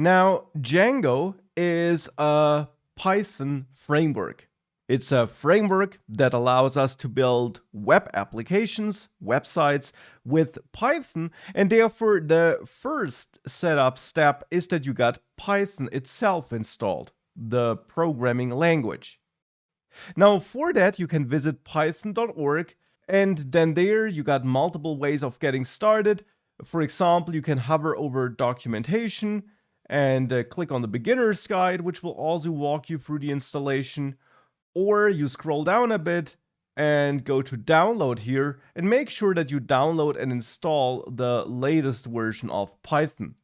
Now, Django is a Python framework. It's a framework that allows us to build web applications, websites with Python, and therefore the first setup step is that you got Python itself installed, the programming language. Now, for that, you can visit python.org, and then there you got multiple ways of getting started. For example, you can hover over documentation and click on the beginner's guide, which will also walk you through the installation. Or you scroll down a bit and go to download here and make sure that you download and install the latest version of Python.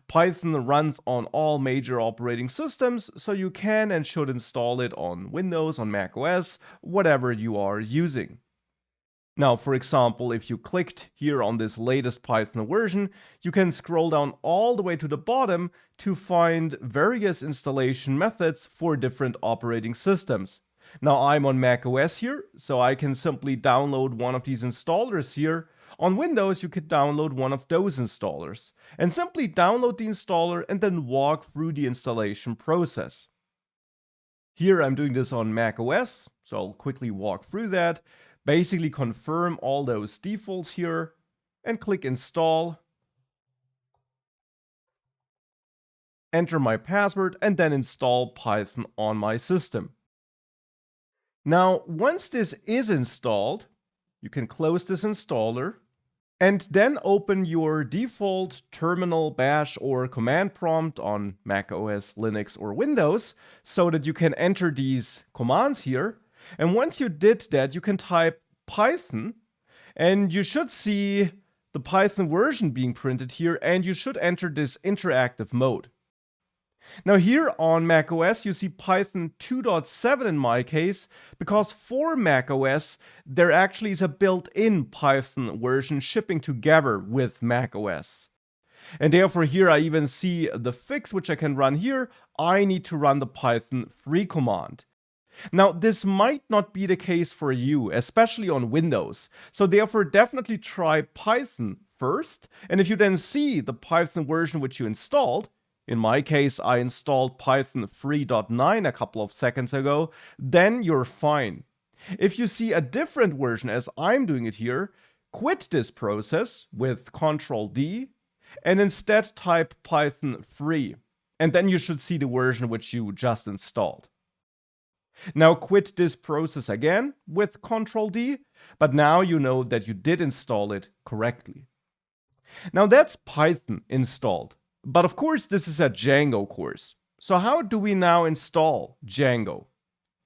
Python runs on all major operating systems, so you can and should install it on Windows, on Mac OS, whatever you are using. Now, for example, if you clicked here on this latest Python version, you can scroll down all the way to the bottom to find various installation methods for different operating systems. Now, I'm on Mac OS here, so I can simply download one of these installers here. On Windows, you could download one of those installers and simply download the installer and then walk through the installation process. Here, I'm doing this on Mac OS, so I'll quickly walk through that. Basically confirm all those defaults here and click install. Enter my password and then install Python on my system. Now, once this is installed, you can close this installer and then open your default terminal, bash, or command prompt on Mac OS, Linux, or Windows so that you can enter these commands here. And once you did that, you can type Python, and you should see the Python version being printed here, and you should enter this interactive mode. Now here on Mac OS, you see Python 2.7 in my case, because for Mac OS, there actually is a built-in Python version shipping together with Mac OS. And therefore here I even see the fix, which I can run here. I need to run the Python 3 command. Now, this might not be the case for you, especially on Windows. So therefore, definitely try Python first. And if you then see the Python version which you installed, in my case, I installed Python 3.9 a couple of seconds ago, then you're fine. If you see a different version as I'm doing it here, quit this process with Ctrl-D and instead type Python 3. And then you should see the version which you just installed. Now quit this process again with Ctrl-D, but now you know that you did install it correctly. Now that's Python installed. But of course, this is a Django course. So how do we now install Django?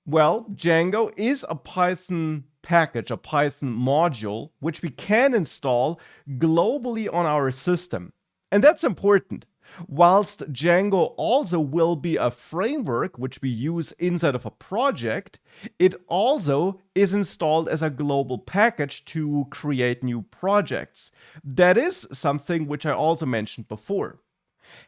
Well, Django is a Python package, a Python module, which we can install globally on our system. And that's important. Whilst Django also will be a framework which we use inside of a project, it also is installed as a global package to create new projects. That is something which I also mentioned before.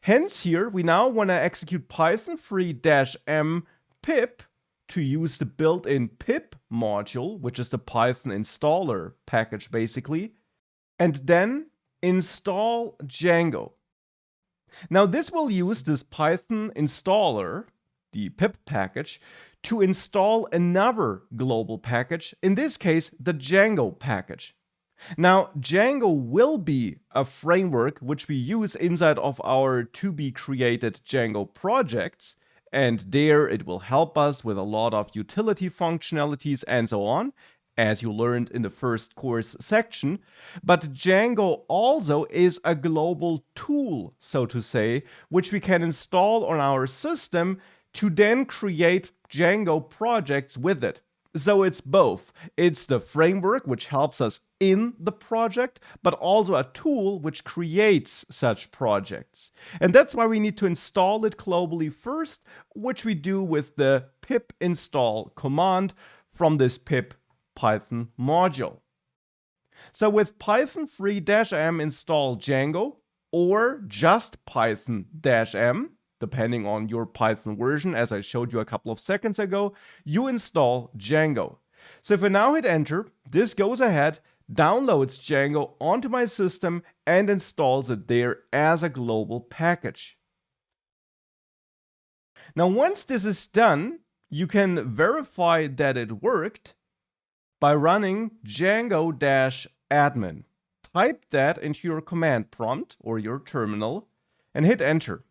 Hence here, we now want to execute Python 3-m pip to use the built-in pip module, which is the Python installer package basically, and then install Django. Now this will use this Python installer, the pip package, to install another global package, in this case the Django package. Now Django will be a framework which we use inside of our to-be-created Django projects, and there it will help us with a lot of utility functionalities and so on, as you learned in the first course section. But Django also is a global tool, so to say, which we can install on our system to then create Django projects with it. So it's both. It's the framework which helps us in the project, but also a tool which creates such projects. And that's why we need to install it globally first, which we do with the pip install command from this pip Python module. So with Python 3-m install Django, or just Python-m, depending on your Python version, as I showed you a couple of seconds ago, you install Django. So if I now hit enter, this goes ahead, downloads Django onto my system and installs it there as a global package. Now, once this is done, you can verify that it worked by running Django-admin. Type that into your command prompt or your terminal and hit enter.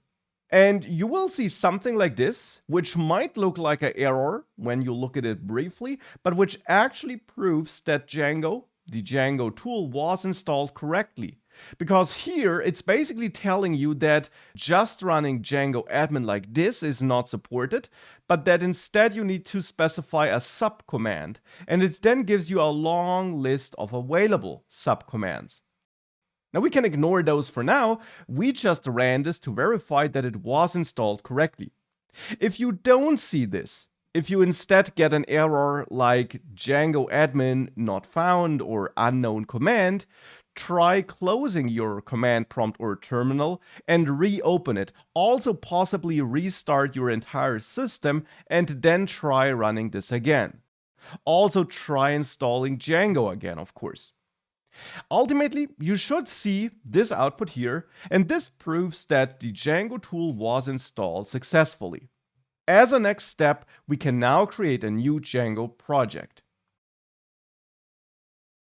And you will see something like this, which might look like an error when you look at it briefly, but which actually proves that Django, the Django tool, was installed correctly. Because here it's basically telling you that just running Django admin like this is not supported, but that instead you need to specify a subcommand, and it then gives you a long list of available subcommands. Now we can ignore those for now. We just ran this to verify that it was installed correctly. If you don't see this, if you instead get an error like Django admin not found or unknown command, try closing your command prompt or terminal and reopen it. Also possibly restart your entire system and then try running this again. Also try installing Django again, of course. Ultimately, you should see this output here, and this proves that the Django tool was installed successfully. As a next step, we can now create a new Django project.